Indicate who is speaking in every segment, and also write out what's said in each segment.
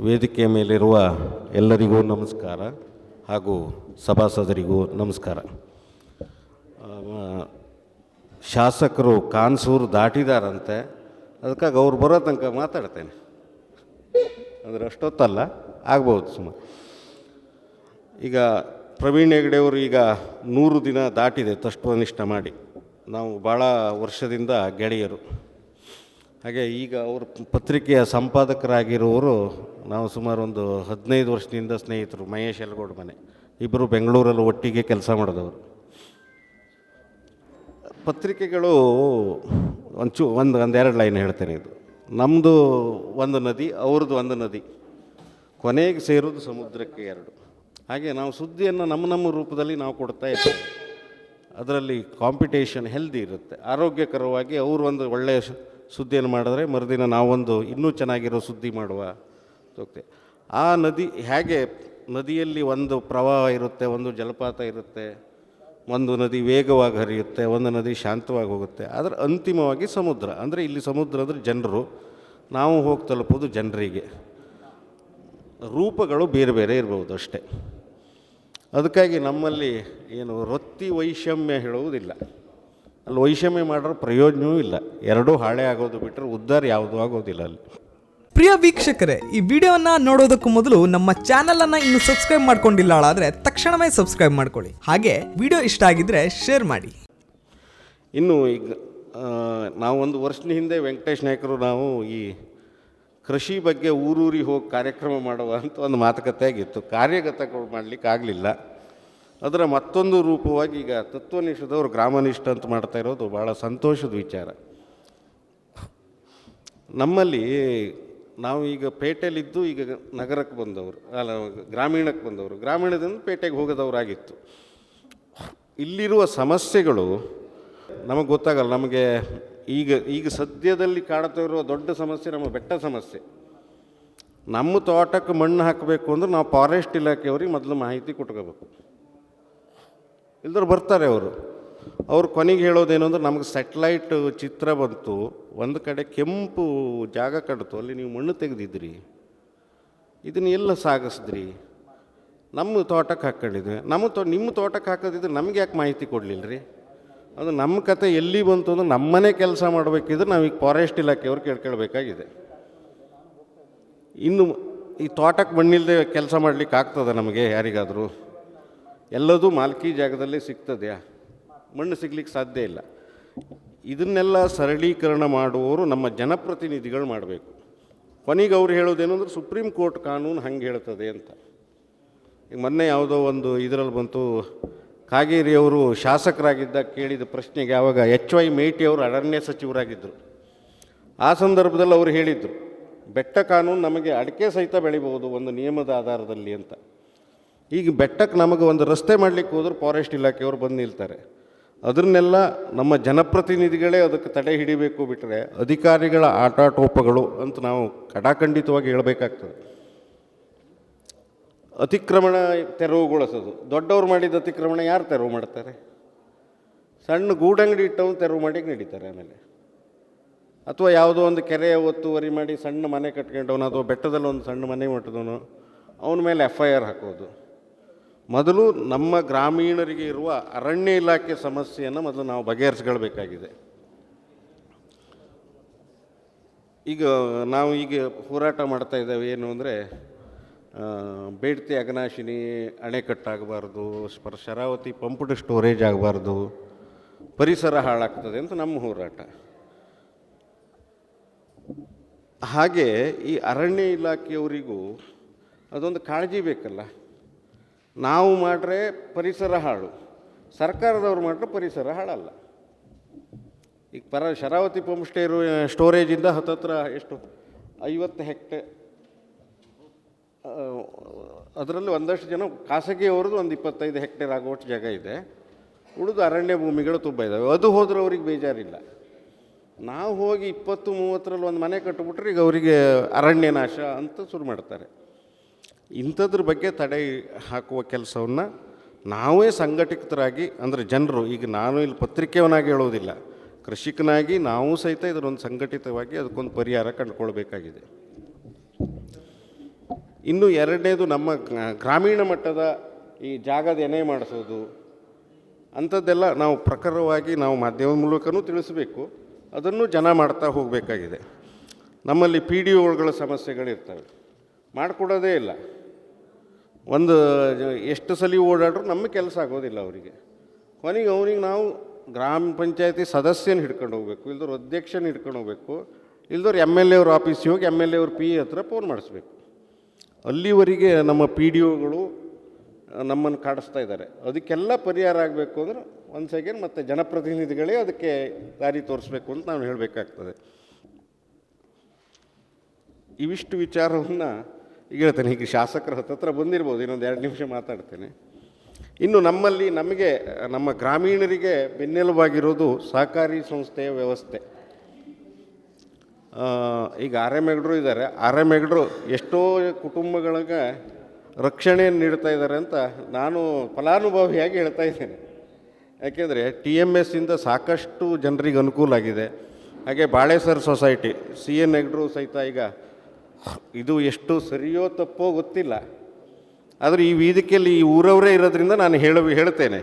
Speaker 1: ವೇದಿಕೆಯ ಮೇಲಿರುವ ಎಲ್ಲರಿಗೂ ನಮಸ್ಕಾರ ಹಾಗೂ ಸಭಾಸದರಿಗೂ ನಮಸ್ಕಾರ. ಶಾಸಕರು ಕಾನ್ಸೂರು ದಾಟಿದಾರಂತೆ, ಅದಕ್ಕಾಗಿ ಅವ್ರು ಬರೋ ತನಕ ಮಾತಾಡ್ತೇನೆ. ಅಂದರೆ ಅಷ್ಟೊತ್ತಲ್ಲ, ಆಗ್ಬೋದು ಸುಮಾರು. ಈಗ ಪ್ರವೀಣ್ ಹೆಗಡೆಯವರು ಈಗ 100 ದಿನ ದಾಟಿದೆ ತತ್ವನಿಷ್ಠ ಮಾಡಿ. ನಾವು ಭಾಳ ವರ್ಷದಿಂದ ಗೆಳೆಯರು. ಹಾಗೆ ಈಗ ಅವರು ಪತ್ರಿಕೆಯ ಸಂಪಾದಕರಾಗಿರೋರು ನಾವು ಸುಮಾರು ಒಂದು 15 ವರ್ಷದಿಂದ ಸ್ನೇಹಿತರು. ಮಹೇಶ್ ಯಲಗೋಡ್ ಮನೆ, ಇಬ್ಬರು ಬೆಂಗಳೂರಲ್ಲಿ ಒಟ್ಟಿಗೆ ಕೆಲಸ ಮಾಡಿದವರು. ಪತ್ರಿಕೆಗಳು ಒಂದೆರಡು ಲೈನ್ ಹೇಳ್ತೇನೆ. ಇದು ನಮ್ಮದು ಒಂದು ನದಿ, ಅವ್ರದ್ದು ಒಂದು ನದಿ, ಕೊನೆಗೆ ಸೇರೋದು ಸಮುದ್ರಕ್ಕೆ ಎರಡು. ಹಾಗೆ ನಾವು ಸುದ್ದಿಯನ್ನು ನಮ್ಮ ರೂಪದಲ್ಲಿ ನಾವು ಕೊಡ್ತಾ ಇದ್ದೇವೆ. ಅದರಲ್ಲಿ ಕಾಂಪಿಟೇಷನ್ ಹೆಲ್ದಿ ಇರುತ್ತೆ, ಆರೋಗ್ಯಕರವಾಗಿ. ಅವರು ಒಂದು ಒಳ್ಳೆಯ ಸುದ್ದಿಯನ್ನು ಮಾಡಿದ್ರೆ ಮರುದಿನ ನಾವೊಂದು ಇನ್ನೂ ಚೆನ್ನಾಗಿರೋ ಸುದ್ದಿ ಮಾಡುವ ಹೋಗ್ತೇವೆ. ಆ ನದಿ ಹೇಗೆ, ನದಿಯಲ್ಲಿ ಒಂದು ಪ್ರವಾಹ ಇರುತ್ತೆ, ಒಂದು ಜಲಪಾತ ಇರುತ್ತೆ, ಒಂದು ನದಿ ವೇಗವಾಗಿ ಹರಿಯುತ್ತೆ, ಒಂದು ನದಿ ಶಾಂತವಾಗಿ ಹೋಗುತ್ತೆ. ಆದರೆ ಅಂತಿಮವಾಗಿ ಸಮುದ್ರ. ಅಂದರೆ ಇಲ್ಲಿ ಸಮುದ್ರ ಅಂದರೆ ಜನರು, ನಾವು ಹೋಗಿ ತಲುಪೋದು ಜನರಿಗೆ. ರೂಪಗಳು ಬೇರೆ ಬೇರೆ ಇರ್ಬೋದು ಅಷ್ಟೇ. ಅದಕ್ಕಾಗಿ ನಮ್ಮಲ್ಲಿ ಏನು ವೃತ್ತಿ ವೈಷಮ್ಯ ಹೇಳುವುದಿಲ್ಲ. ಅಲ್ಲಿ ವೈಷಮ್ಯ ಮಾಡೋರ ಪ್ರಯೋಜನವೂ ಇಲ್ಲ. ಎರಡೂ ಹಾಳೆ ಆಗೋದು ಬಿಟ್ಟರೆ ಉದ್ಧಾರ ಯಾವುದೂ ಆಗೋದಿಲ್ಲ ಅಲ್ಲಿ.
Speaker 2: ಪ್ರಿಯ ವೀಕ್ಷಕರೇ, ಈ ವಿಡಿಯೋವನ್ನು ನೋಡೋದಕ್ಕೂ ಮೊದಲು ನಮ್ಮ ಚಾನಲನ್ನು ಇನ್ನೂ ಸಬ್ಸ್ಕ್ರೈಬ್ ಮಾಡ್ಕೊಂಡಿಲ್ಲ ಆದರೆ ತಕ್ಷಣವೇ ಸಬ್ಸ್ಕ್ರೈಬ್ ಮಾಡ್ಕೊಳ್ಳಿ. ಹಾಗೆ ವಿಡಿಯೋ ಇಷ್ಟ ಆಗಿದ್ದರೆ ಶೇರ್ ಮಾಡಿ.
Speaker 1: ಇನ್ನು ಈಗ ನಾವು ಒಂದು ವರ್ಷದ ಹಿಂದೆ ವೆಂಕಟೇಶ್ ನಾಯ್ಕರು ನಾವು ಈ ಕೃಷಿ ಬಗ್ಗೆ ಊರೂರಿಗೆ ಹೋಗಿ ಕಾರ್ಯಕ್ರಮ ಮಾಡುವ ಅಂತ ಒಂದು ಮಾತುಕತೆ ಆಗಿತ್ತು. ಕಾರ್ಯಗತ ಮಾಡಲಿಕ್ಕೆ ಆಗಲಿಲ್ಲ. ಅದರ ಮತ್ತೊಂದು ರೂಪವಾಗಿ ಈಗ ತತ್ವನಿಷ್ಠದವರು ಗ್ರಾಮನಿಷ್ಠ ಅಂತ ಮಾಡ್ತಾ ಇರೋದು ಭಾಳ ಸಂತೋಷದ ವಿಚಾರ. ನಮ್ಮಲ್ಲಿ ನಾವು ಈಗ ಪೇಟೆಯಲ್ಲಿದ್ದು ಈಗ ನಗರಕ್ಕೆ ಬಂದವರು, ಅಲ್ಲ ಗ್ರಾಮೀಣಕ್ಕೆ ಬಂದವರು, ಗ್ರಾಮೀಣದಿಂದ ಪೇಟೆಗೆ ಹೋಗೋದವರಾಗಿತ್ತು. ಇಲ್ಲಿರುವ ಸಮಸ್ಯೆಗಳು ನಮಗೆ ಗೊತ್ತಾಗಲ್ಲ. ನಮಗೆ ಈಗ ಸದ್ಯದಲ್ಲಿ ಕಾಡ್ತಾ ಇರುವ ದೊಡ್ಡ ಸಮಸ್ಯೆ ನಮ್ಮ ಬೆಟ್ಟ ಸಮಸ್ಯೆ. ನಮ್ಮ ತೋಟಕ್ಕೆ ಮಣ್ಣು ಹಾಕಬೇಕು ಅಂದ್ರೆ ನಾವು ಫಾರೆಸ್ಟ್ ಇಲಾಖೆಯವ್ರಿಗೆ ಮೊದಲು ಮಾಹಿತಿ ಕೊಟ್ಕೋಬೇಕು. ಇಲ್ದರು ಬರ್ತಾರೆ ಅವರು ಕೊನೆಗೆ ಹೇಳೋದೇನು ಅಂದ್ರೆ, ನಮಗೆ ಸ್ಯಾಟಲೈಟ್ ಚಿತ್ರ ಬಂತು, ಒಂದು ಕಡೆ ಕೆಂಪು ಜಾಗ ಕಡ್ತು, ಅಲ್ಲಿ ನೀವು ಮಣ್ಣು ತೆಗೆದಿದ್ರಿ, ಇದನ್ನು ಎಲ್ಲ ಸಾಗಿಸಿದ್ರಿ, ನಮ್ಮ ತೋಟಕ್ಕೆ ಹಾಕ್ಕೊಂಡಿದ್ವಿ. ನಿಮ್ಮ ತೋಟಕ್ಕೆ ಹಾಕೋದಿದ್ರೆ ನಮ್ಗೆ ಯಾಕೆ ಮಾಹಿತಿ ಕೊಡಲಿಲ್ಲ ರೀ? ಅದು ನಮ್ಮ ಕತೆ ಎಲ್ಲಿ ಬಂತು ಅಂದ್ರೆ ನಮ್ಮನೆ ಕೆಲಸ ಮಾಡಬೇಕಿದ್ರೆ ನಾವೀಗ ಫಾರೆಸ್ಟ್ ಇಲಾಖೆಯವ್ರು ಕೇಳ್ಕೊಳ್ಬೇಕಾಗಿದೆ. ಇನ್ನು ಈ ತೋಟಕ್ಕೆ ಮಣ್ಣಿಲ್ಲದೆ ಕೆಲಸ ಮಾಡಲಿಕ್ಕೆ ಆಗ್ತದೆ ನಮಗೆ ಯಾರಿಗಾದರೂ? ಎಲ್ಲದೂ ಮಾಲ್ಕಿ ಜಾಗದಲ್ಲೇ ಸಿಗ್ತದೆಯಾ? ಮಣ್ಣು ಸಿಗ್ಲಿಕ್ಕೆ ಸಾಧ್ಯ ಇಲ್ಲ. ಇದನ್ನೆಲ್ಲ ಸರಳೀಕರಣ ಮಾಡುವವರು ನಮ್ಮ ಜನಪ್ರತಿನಿಧಿಗಳು ಮಾಡಬೇಕು. ಕೊನೆಗೆ ಅವ್ರು ಹೇಳೋದೇನು ಅಂದ್ರೆ, ಸುಪ್ರೀಂ ಕೋರ್ಟ್ ಕಾನೂನು ಹಂಗೆ ಹೇಳ್ತದೆ ಅಂತ. ಈಗ ಮೊನ್ನೆ ಯಾವುದೋ ಒಂದು ಇದರಲ್ಲಿ ಬಂತು, ಕಾಗೇರಿಯವರು ಶಾಸಕರಾಗಿದ್ದಾಗ ಕೇಳಿದ ಪ್ರಶ್ನೆಗೆ ಆವಾಗ HY ಮೇಟಿ ಅವರು ಅರಣ್ಯ ಸಚಿವರಾಗಿದ್ದರು. ಆ ಸಂದರ್ಭದಲ್ಲಿ ಅವರು ಹೇಳಿದರು, ಬೆಟ್ಟ ಕಾನೂನು ನಮಗೆ ಅಡಿಕೆ ಸಹಿತ ಬೆಳಿಬೋದು ಒಂದು ನಿಯಮದ ಆಧಾರದಲ್ಲಿ ಅಂತ. ಈಗ ಬೆಟ್ಟಕ್ಕೆ ನಮಗೆ ಒಂದು ರಸ್ತೆ ಮಾಡಲಿಕ್ಕೆ ಹೋದ್ರೆ ಫಾರೆಸ್ಟ್ ಇಲಾಖೆಯವರು ಬಂದು ನಿಲ್ತಾರೆ. ಅದನ್ನೆಲ್ಲ ನಮ್ಮ ಜನಪ್ರತಿನಿಧಿಗಳೇ ಅದಕ್ಕೆ ತಡೆ ಹಿಡಿಬೇಕು, ಬಿಟ್ಟರೆ ಅಧಿಕಾರಿಗಳ ಆಟಾಟೋಪಗಳು ಅಂತ ನಾವು ಕಡಾಖಂಡಿತವಾಗಿ ಹೇಳಬೇಕಾಗ್ತದೆ. ಅತಿಕ್ರಮಣ ತೆರವುಗೊಳಿಸೋದು, ದೊಡ್ಡವ್ರು ಮಾಡಿದ ಅತಿಕ್ರಮಣ ಯಾರು ತೆರವು ಮಾಡ್ತಾರೆ? ಸಣ್ಣ ಗೂಡಂಗಡಿ ಇಟ್ಟವನು ತೆರವು ಮಾಡಿ ನಡೀತಾರೆ. ಆಮೇಲೆ ಅಥವಾ ಯಾವುದೋ ಒಂದು ಕೆರೆಯ ಒತ್ತುವರಿ ಮಾಡಿ ಸಣ್ಣ ಮನೆ ಕಟ್ಕೊಂಡವನು, ಅಥವಾ ಬೆಟ್ಟದಲ್ಲಿ ಒಂದು ಸಣ್ಣ ಮನೆ ಮಟ್ಟದವನು, ಅವನ ಮೇಲೆ FIR ಹಾಕೋದು. ಮೊದಲು ನಮ್ಮ ಗ್ರಾಮೀಣರಿಗೆ ಇರುವ ಅರಣ್ಯ ಇಲಾಖೆ ಸಮಸ್ಯೆಯನ್ನು ಮೊದಲು ನಾವು ಬಗೆಹರಿಸ್ಕೊಳ್ಬೇಕಾಗಿದೆ. ಈಗ ನಾವು ಹೋರಾಟ ಮಾಡ್ತಾ ಇದ್ದೇವೆ ಏನು ಅಂದರೆ, ಬೇಡ್ತಿ ಅಘನಾಶಿನಿ ಅಣೆಕಟ್ಟಾಗಬಾರ್ದು, ಶರಾವತಿ ಪಂಪ್ಡ್ ಸ್ಟೋರೇಜ್ ಆಗಬಾರ್ದು, ಪರಿಸರ ಹಾಳಾಗ್ತದೆ ಅಂತ ನಮ್ಮ ಹೋರಾಟ. ಹಾಗೆ ಈ ಅರಣ್ಯ ಇಲಾಖೆಯವರಿಗೂ ಅದೊಂದು ಕಾಳಜಿ ಬೇಕಲ್ಲ. ನಾವು ಮಾಡ್ರೆ ಪರಿಸರ ಹಾಳು, ಸರ್ಕಾರದವ್ರು ಮಾಡ್ರೆ ಪರಿಸರ ಹಾಳಲ್ಲ. ಈಗ ಶರಾವತಿ ಪಂಪ್ ಸ್ಟೋರೇಜಿಂದ ಹತ್ತತ್ರ ಎಷ್ಟು 50 ಹೆಕ್ಟೇರ್, ಅದರಲ್ಲಿ ಒಂದಷ್ಟು ಜನ ಖಾಸಗಿಯವ್ರದ್ದು ಒಂದು 25 ಹೆಕ್ಟೇರ್ ಆಗುವಷ್ಟು ಜಾಗ ಇದೆ. ಉಳಿದು ಅರಣ್ಯ ಭೂಮಿಗಳು ತುಂಬ ಇದ್ದಾವೆ. ಅದು ಹೋದ್ರೆ ಅವ್ರಿಗೆ ಬೇಜಾರಿಲ್ಲ. ನಾವು ಹೋಗಿ 20-30ರಲ್ಲಿ ಒಂದು ಮನೆ ಕಟ್ಟಿಬಿಟ್ರೆ ಈಗ ಅವರಿಗೆ ಅರಣ್ಯ ನಾಶ ಅಂತ ಶುರು ಮಾಡ್ತಾರೆ. ಇಂಥದ್ರ ಬಗ್ಗೆ ತಡೆ ಹಾಕುವ ಕೆಲಸವನ್ನು ನಾವೇ ಸಂಘಟಿತರಾಗಿ, ಅಂದರೆ ಜನರು, ಈಗ ನಾನು ಇಲ್ಲಿ ಪತ್ರಿಕೆಯವನಾಗಿ ಹೇಳೋದಿಲ್ಲ, ಕೃಷಿಕನಾಗಿ ನಾವು ಸಹಿತ ಇದರೊಂದು ಸಂಘಟಿತವಾಗಿ ಅದಕ್ಕೊಂದು ಪರಿಹಾರ ಕಂಡುಕೊಳ್ಬೇಕಾಗಿದೆ. ಇನ್ನು ಎರಡನೇದು ನಮ್ಮ ಗ್ರಾಮೀಣ ಮಟ್ಟದ ಈ ಜಾಗದ ಎನೆ ಮಾಡಿಸೋದು ಅಂಥದ್ದೆಲ್ಲ ನಾವು ಪ್ರಖರವಾಗಿ ನಾವು ಮಾಧ್ಯಮದ ಮೂಲಕನೂ ತಿಳಿಸಬೇಕು, ಅದನ್ನು ಜನ ಮಾಡ್ತಾ ಹೋಗಬೇಕಾಗಿದೆ. ನಮ್ಮಲ್ಲಿ ಪಿ ಡಿ ಒಗಳ ಸಮಸ್ಯೆಗಳಿರ್ತವೆ, ಮಾಡಿಕೊಡೋದೇ ಇಲ್ಲ. ಒಂದು ಎಷ್ಟು ಸಲ ಓಡಾಡ್ರೂ ನಮ್ಮ ಕೆಲಸ ಆಗೋದಿಲ್ಲ ಅವರಿಗೆ. ಕೊನೆಗೆ ಅವನಿಗೆ ನಾವು ಗ್ರಾಮ ಪಂಚಾಯತಿ ಸದಸ್ಯನ ಹಿಡ್ಕೊಂಡು ಹೋಗಬೇಕು, ಇಲ್ದವ್ರು ಅಧ್ಯಕ್ಷನ ಹಿಡ್ಕೊಂಡು ಹೋಗಬೇಕು, ಇಲ್ದವ್ರು ಎಮ್ ಎಲ್ ಎ ಅವ್ರ ಆಫೀಸಿಗೆ ಹೋಗಿ ಎಮ್ ಎಲ್ ಎ ಅವ್ರ ಪಿ ಹತ್ರ ಫೋನ್ ಮಾಡಿಸ್ಬೇಕು. ಅಲ್ಲಿವರೆಗೆ ನಮ್ಮ ಪಿ ಡಿ ಒಗಳು ನಮ್ಮನ್ನು ಕಾಡಿಸ್ತಾ ಇದ್ದಾರೆ. ಅದಕ್ಕೆಲ್ಲ ಪರಿಹಾರ ಆಗಬೇಕು ಅಂದ್ರೆ ಒಂದು ಸೆಕೆಂಡ್ ಮತ್ತು ಜನಪ್ರತಿನಿಧಿಗಳೇ ಅದಕ್ಕೆ ದಾರಿ ತೋರಿಸ್ಬೇಕು ಅಂತ ನಾನು ಹೇಳಬೇಕಾಗ್ತದೆ. ಇವಿಷ್ಟು ವಿಚಾರವನ್ನು ಈಗ ಹೇಳ್ತೇನೆ. ಈಗ ಶಾಸಕರ ಹತ್ತತ್ರ ಬಂದಿರ್ಬೋದು, ಇನ್ನೊಂದು 2 ನಿಮಿಷ ಮಾತಾಡ್ತೇನೆ. ಇನ್ನು ನಮ್ಮಲ್ಲಿ ನಮಗೆ ನಮ್ಮ ಗ್ರಾಮೀಣರಿಗೆ ಬೆನ್ನೆಲುಬಾಗಿರೋದು ಸಹಕಾರಿ ಸಂಸ್ಥೆಯ ವ್ಯವಸ್ಥೆ. ಈಗ ಆರ್ಎಮ್ಎಗಡರು ಇದ್ದಾರೆ. ಆರ್ಎಮ್ಎಗಡರು ಎಷ್ಟೋ ಕುಟುಂಬಗಳಿಗೆ ರಕ್ಷಣೆಯನ್ನು ನೀಡ್ತಾ ಇದ್ದಾರೆ ಅಂತ ನಾನು ಫಲಾನುಭವಿಯಾಗಿ ಹೇಳ್ತಾ ಇದ್ದೇನೆ. ಯಾಕೆಂದರೆ TMS ಇಂದ ಸಾಕಷ್ಟು ಜನರಿಗೆ ಅನುಕೂಲ ಆಗಿದೆ. ಹಾಗೆ ಬಾಳೆಸರ್ ಸೊಸೈಟಿ CN ಹೆಗ್ಡ್ರು ಸಹಿತ ಈಗ ಇದು ಎಷ್ಟು ಸರಿಯೋ ತಪ್ಪೋ ಗೊತ್ತಿಲ್ಲ, ಆದರೆ ಈ ವೇದಿಕೆಯಲ್ಲಿ ಈ ಊರವರೇ ಇರೋದ್ರಿಂದ ನಾನು ಹೇಳ್ತೇನೆ.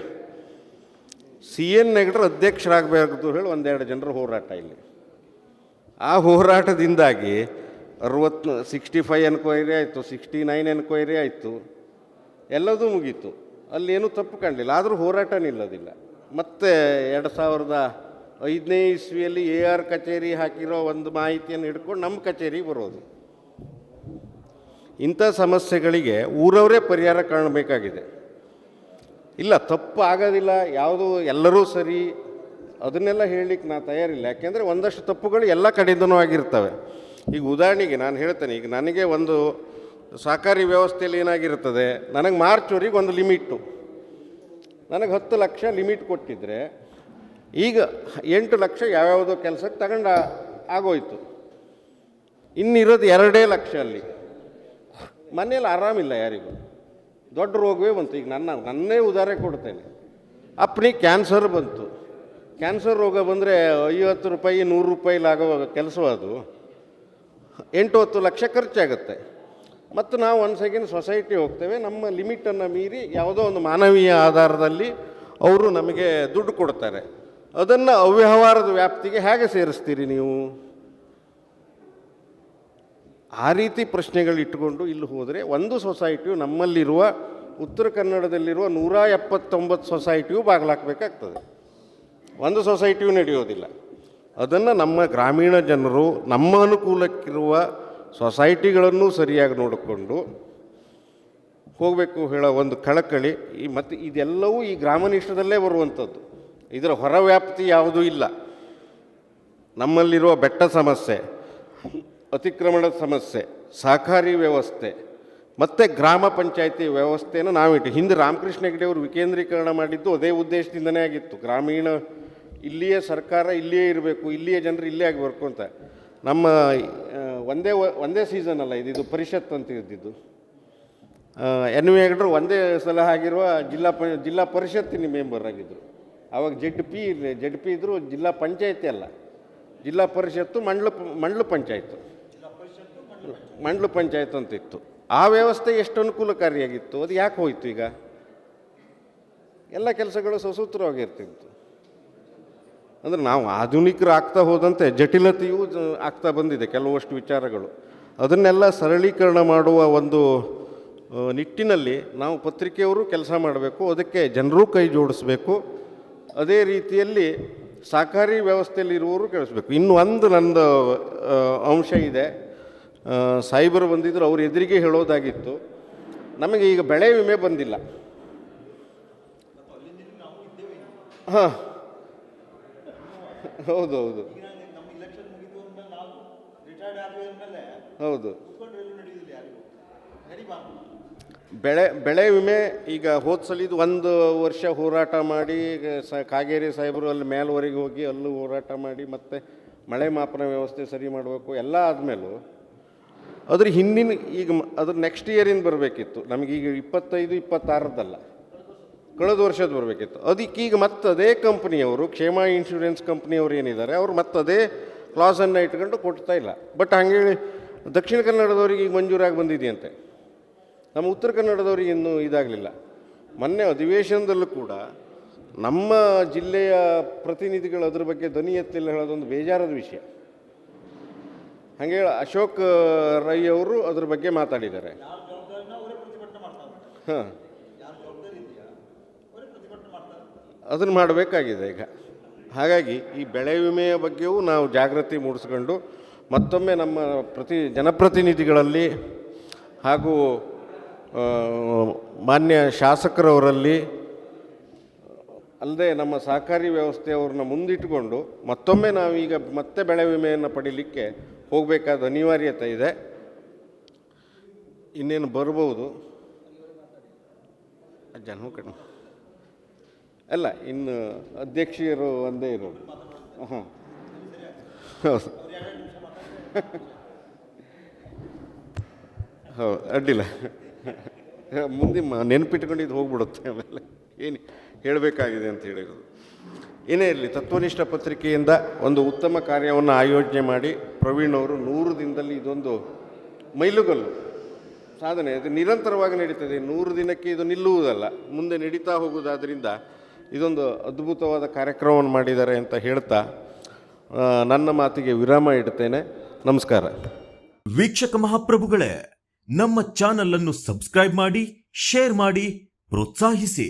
Speaker 1: CN ಹೆಗ್ಡ್ರು ಅಧ್ಯಕ್ಷರಾಗಬೇಕು ಹೇಳಿ 1-2 ಜನರ ಹೋರಾಟ ಇಲ್ಲಿ. ಆ ಹೋರಾಟದಿಂದಾಗಿ 65 ಎನ್ಕ್ವೈರಿ ಆಯಿತು, 69 ಎನ್ಕ್ವೈರಿ ಆಯಿತು, ಎಲ್ಲದೂ ಮುಗೀತು. ಅಲ್ಲೇನೂ ತಪ್ಪು ಕಾಣಲಿಲ್ಲ. ಆದರೂ ಹೋರಾಟ ನಿಲ್ಲೋದಿಲ್ಲ. ಮತ್ತು 2005ನೇ ಇಸ್ವಿಯಲ್ಲಿ AR ಕಚೇರಿ ಹಾಕಿರೋ ಒಂದು ಮಾಹಿತಿಯನ್ನು ಹಿಡ್ಕೊಂಡು ನಮ್ಮ ಕಚೇರಿಗೆ ಬರೋದು. ಇಂಥ ಸಮಸ್ಯೆಗಳಿಗೆ ಊರವರೇ ಪರಿಹಾರ ಕಾಣಬೇಕಾಗಿದೆ. ಇಲ್ಲ, ತಪ್ಪು ಆಗೋದಿಲ್ಲ, ಯಾವುದು ಎಲ್ಲರೂ ಸರಿ, ಅದನ್ನೆಲ್ಲ ಹೇಳಲಿಕ್ಕೆ ನಾನು ತಯಾರಿಲ್ಲ. ಯಾಕೆಂದರೆ ಒಂದಷ್ಟು ತಪ್ಪುಗಳು ಎಲ್ಲ ಕಡೆಯಿಂದನೂ ಆಗಿರ್ತವೆ. ಈಗ ಉದಾಹರಣೆಗೆ ನಾನು ಹೇಳ್ತೇನೆ, ಈಗ ನನಗೆ ಒಂದು ಸಹಕಾರಿ ವ್ಯವಸ್ಥೆಯಲ್ಲಿ ಏನಾಗಿರ್ತದೆ, ನನಗೆ ಮಾರ್ಚ್ವರೆಗೆ ಒಂದು ಲಿಮಿಟ್ಟು, ನನಗೆ 10 ಲಕ್ಷ ಲಿಮಿಟ್ ಕೊಟ್ಟಿದ್ದರೆ ಈಗ 8 ಲಕ್ಷ ಯಾವ್ಯಾವುದೋ ಕೆಲಸಕ್ಕೆ ತಗೊಂಡು ಆಗೋಯ್ತು. ಇನ್ನಿರೋದು 2 ಲಕ್ಷ ಅಲ್ಲಿ. ಮನೇಲಿ ಆರಾಮಿಲ್ಲ ಯಾರಿಗೂ, ದೊಡ್ಡ ರೋಗವೇ ಬಂತು. ಈಗ ನನ್ನೇ ಉದಾಹರಣೆ ಕೊಡ್ತೇನೆ. ಅಪ್ಪನಿಗೆ ಕ್ಯಾನ್ಸರ್ ಬಂತು. ಕ್ಯಾನ್ಸರ್ ರೋಗ ಬಂದರೆ 50 ರೂಪಾಯಿ 100 ರೂಪಾಯಿಲಾಗೋ ಕೆಲಸ ಅದು 8-10 ಲಕ್ಷ ಖರ್ಚಾಗುತ್ತೆ. ಮತ್ತು ನಾವು ಒಂದು ಸೆಕೆಂಡ್ ಸೊಸೈಟಿ ಹೋಗ್ತೇವೆ, ನಮ್ಮ ಲಿಮಿಟನ್ನು ಮೀರಿ ಯಾವುದೋ ಒಂದು ಮಾನವೀಯ ಆಧಾರದಲ್ಲಿ ಅವರು ನಮಗೆ ದುಡ್ಡು ಕೊಡ್ತಾರೆ. ಅದನ್ನು ಅವ್ಯವಹಾರದ ವ್ಯಾಪ್ತಿಗೆ ಹೇಗೆ ಸೇರಿಸ್ತೀರಿ ನೀವು? ಆ ರೀತಿ ಪ್ರಶ್ನೆಗಳು ಇಟ್ಟುಕೊಂಡು ಇಲ್ಲಿ ಹೋದರೆ ಒಂದು ಸೊಸೈಟಿಯು, ನಮ್ಮಲ್ಲಿರುವ ಉತ್ತರ ಕನ್ನಡದಲ್ಲಿರುವ 179 ಸೊಸೈಟಿಯು ಬಾಗಿಲಾಕಬೇಕಾಗ್ತದೆ. ಒಂದು ಸೊಸೈಟಿಯೂ ನಡೆಯೋದಿಲ್ಲ. ಅದನ್ನು ನಮ್ಮ ಗ್ರಾಮೀಣ ಜನರು ನಮ್ಮ ಅನುಕೂಲಕ್ಕಿರುವ ಸೊಸೈಟಿಗಳನ್ನು ಸರಿಯಾಗಿ ನೋಡಿಕೊಂಡು ಹೋಗಬೇಕು ಹೇಳೋ ಒಂದು ಕಳಕಳಿ. ಮತ್ತು ಇದೆಲ್ಲವೂ ಈ ಗ್ರಾಮನಿಷ್ಠದಲ್ಲೇ ಬರುವಂಥದ್ದು, ಇದರ ಹೊರವ್ಯಾಪ್ತಿ ಯಾವುದೂ ಇಲ್ಲ. ನಮ್ಮಲ್ಲಿರುವ ಬೆಟ್ಟ ಸಮಸ್ಯೆ, ಅತಿಕ್ರಮಣದ ಸಮಸ್ಯೆ, ಸಹಕಾರಿ ವ್ಯವಸ್ಥೆ ಮತ್ತು ಗ್ರಾಮ ಪಂಚಾಯತಿ ವ್ಯವಸ್ಥೆಯನ್ನು ನಾವಿಟ್ಟು ಹಿಂದೆ ರಾಮಕೃಷ್ಣ ಹೆಗಡೆ ಅವರು ವಿಕೇಂದ್ರೀಕರಣ ಮಾಡಿದ್ದು ಅದೇ ಉದ್ದೇಶದಿಂದನೇ ಆಗಿತ್ತು. ಗ್ರಾಮೀಣ ಇಲ್ಲಿಯೇ ಸರ್ಕಾರ ಇಲ್ಲಿಯೇ ಇರಬೇಕು, ಇಲ್ಲಿಯೇ ಜನರು ಇಲ್ಲೇ ಆಗಬೇಕು ಅಂತ. ನಮ್ಮ ಒಂದೇ ಸೀಸನ್ ಅಲ್ಲ ಇದು ಪರಿಷತ್ ಅಂತ ಇದ್ದಿದ್ದು. NV ಹೆಗಡ್ರು ಒಂದೇ ಸಲ ಆಗಿರುವ ಜಿಲ್ಲಾ ಪರಿಷತ್ತಿನ ಮೆಂಬರ್ ಆಗಿದ್ದರು. ಆವಾಗ ZP ಇದ್ದರು, ಜಿಲ್ಲಾ ಪಂಚಾಯತಿ ಅಲ್ಲ, ಜಿಲ್ಲಾ ಪರಿಷತ್ತು ಮಂಡಲ ಪಂಚಾಯತ್ ಅಂತಿತ್ತು. ಆ ವ್ಯವಸ್ಥೆ ಎಷ್ಟು ಅನುಕೂಲಕಾರಿಯಾಗಿತ್ತು, ಅದು ಯಾಕೆ ಹೋಯಿತು? ಈಗ ಎಲ್ಲ ಕೆಲಸಗಳು ಸುಸೂತ್ರವಾಗಿರ್ತಿತ್ತು. ಅಂದರೆ ನಾವು ಆಧುನಿಕರು ಆಗ್ತಾ ಹೋದಂತೆ ಜಟಿಲತೆಯೂ ಆಗ್ತಾ ಬಂದಿದೆ ಕೆಲವಷ್ಟು ವಿಚಾರಗಳು. ಅದನ್ನೆಲ್ಲ ಸರಳೀಕರಣ ಮಾಡುವ ಒಂದು ನಿಟ್ಟಿನಲ್ಲಿ ನಾವು ಪತ್ರಿಕೆಯವರು ಕೆಲಸ ಮಾಡಬೇಕು, ಅದಕ್ಕೆ ಜನರೂ ಕೈ ಜೋಡಿಸ್ಬೇಕು. ಅದೇ ರೀತಿಯಲ್ಲಿ ಸಹಕಾರಿ ವ್ಯವಸ್ಥೆಯಲ್ಲಿರುವವರು ಕೇಳಿಸ್ಬೇಕು. ಇನ್ನು ಒಂದು ನಂದು ಅಂಶ ಇದೆ, ಸಾಹೇಬರು ಬಂದಿದ್ದರು, ಅವ್ರ ಎದುರಿಗೆ ಹೇಳೋದಾಗಿತ್ತು. ನಮಗೆ ಈಗ ಬೆಳೆ ವಿಮೆ ಬಂದಿಲ್ಲ. ಹಾಂ, ಹೌದು ಬೆಳೆ ವಿಮೆ ಈಗ ಹೋದ ಸಲಿದು 1 ವರ್ಷ ಹೋರಾಟ ಮಾಡಿ ಕಾಗೇರಿ ಸಾಹೇಬರು ಅಲ್ಲಿ ಮೇಲ್ವರೆಗೆ ಹೋಗಿ ಅಲ್ಲೂ ಹೋರಾಟ ಮಾಡಿ ಮತ್ತೆ ಮಳೆ ಮಾಪನ ವ್ಯವಸ್ಥೆ ಸರಿ ಮಾಡಬೇಕು ಎಲ್ಲ ಆದಮೇಲೂ ಅದ್ರ ಹಿಂದಿನ ಈಗ ಅದ್ರ ನೆಕ್ಸ್ಟ್ ಇಯರಿಂದ ಬರಬೇಕಿತ್ತು. ನಮಗೀಗ 25-26 ಕಳೆದ ವರ್ಷದ ಬರಬೇಕಿತ್ತು. ಅದಕ್ಕೀಗ ಮತ್ತೆ ಅದೇ ಕಂಪ್ನಿಯವರು, ಕ್ಷೇಮ ಇನ್ಶೂರೆನ್ಸ್ ಕಂಪ್ನಿಯವರು ಏನಿದ್ದಾರೆ ಅವರು ಮತ್ತೆ ಅದೇ ಕ್ಲಾಸನ್ನು ಇಟ್ಕೊಂಡು ಕೊಡ್ತಾ ಇಲ್ಲ. ಬಟ್ ಹಂಗೇಳಿ ದಕ್ಷಿಣ ಕನ್ನಡದವ್ರಿಗೆ ಈಗ ಮಂಜೂರಾಗಿ ಬಂದಿದೆಯಂತೆ. ನಮ್ಮ ಉತ್ತರ ಕನ್ನಡದವರಿಗೆ ಇನ್ನೂ ಇದಾಗಲಿಲ್ಲ. ಮೊನ್ನೆ ಅಧಿವೇಶನದಲ್ಲೂ ಕೂಡ ನಮ್ಮ ಜಿಲ್ಲೆಯ ಪ್ರತಿನಿಧಿಗಳು ಅದ್ರ ಬಗ್ಗೆ ಧ್ವನಿ ಎತ್ತಿಲ್ಲ ಹೇಳೋದೊಂದು ಬೇಜಾರದ ವಿಷಯ. ಹಾಗೆ ಅಶೋಕ್ ರೈ ಅವರು ಅದ್ರ ಬಗ್ಗೆ ಮಾತಾಡಿದ್ದಾರೆ. ಹಾಂ, ಅದನ್ನು ಮಾಡಬೇಕಾಗಿದೆ ಈಗ. ಹಾಗಾಗಿ ಈ ಬೆಳೆ ವಿಮೆಯ ಬಗ್ಗೆಯೂ ನಾವು ಜಾಗೃತಿ ಮೂಡಿಸ್ಕೊಂಡು ಮತ್ತೊಮ್ಮೆ ನಮ್ಮ ಜನಪ್ರತಿನಿಧಿಗಳಲ್ಲಿ ಹಾಗೂ ಮಾನ್ಯ ಶಾಸಕರವರಲ್ಲಿ ಅಲ್ಲದೆ ನಮ್ಮ ಸಹಕಾರಿ ವ್ಯವಸ್ಥೆಯವ್ರನ್ನ ಮುಂದಿಟ್ಟುಕೊಂಡು ಮತ್ತೊಮ್ಮೆ ನಾವೀಗ ಮತ್ತೆ ಬೆಳೆ ವಿಮೆಯನ್ನು ಪಡೀಲಿಕ್ಕೆ ಹೋಗಬೇಕಾದ ಅನಿವಾರ್ಯತೆ ಇದೆ. ಇನ್ನೇನು ಬರ್ಬೋದು ಜನ ಕಣ್ಣು ಅಲ್ಲ, ಇನ್ನು ಅಧ್ಯಕ್ಷರು ಒಂದೇ ಇರೋದು. ಹಾಂ, ಹೌದು ಹೌದು, ಅಡ್ಡಿಲ್ಲ. ಮುಂದೆ ನೆನಪಿಟ್ಕೊಂಡಿದ್ದು ಹೋಗ್ಬಿಡುತ್ತೆ. ಆಮೇಲೆ ಏನು ಹೇಳಬೇಕಾಗಿದೆ ಅಂತ ಹೇಳಿರೋದು ಏನೇ ಇರಲಿ, ತತ್ವನಿಷ್ಠ ಪತ್ರಿಕೆಯಿಂದ ಒಂದು ಉತ್ತಮ ಕಾರ್ಯವನ್ನು ಆಯೋಜನೆ ಮಾಡಿ ಪ್ರವೀಣ್ ಅವರು 100 ದಿನದಲ್ಲಿ ಇದೊಂದು ಮೈಲುಗಲ್ಲು ಸಾಧನೆ. ಅದು ನಿರಂತರವಾಗಿ ನಡೀತದೆ. 100 ದಿನಕ್ಕೆ ಇದು ನಿಲ್ಲುವುದಲ್ಲ, ಮುಂದೆ ನಡೀತಾ ಹೋಗುವುದಾದ್ದರಿಂದ ಇದೊಂದು ಅದ್ಭುತವಾದ ಕಾರ್ಯಕ್ರಮವನ್ನು ಮಾಡಿದ್ದಾರೆ ಅಂತ ಹೇಳ್ತಾ ನನ್ನ ಮಾತಿಗೆ ವಿರಾಮ ಇಡ್ತೇನೆ. ನಮಸ್ಕಾರ.
Speaker 3: ವೀಕ್ಷಕ ಮಹಾಪ್ರಭುಗಳೇ, ನಮ್ಮ ಚಾನಲ್ ಅನ್ನು ಸಬ್ಸ್ಕ್ರೈಬ್ ಮಾಡಿ, ಶೇರ್ ಮಾಡಿ, ಪ್ರೋತ್ಸಾಹಿಸಿ.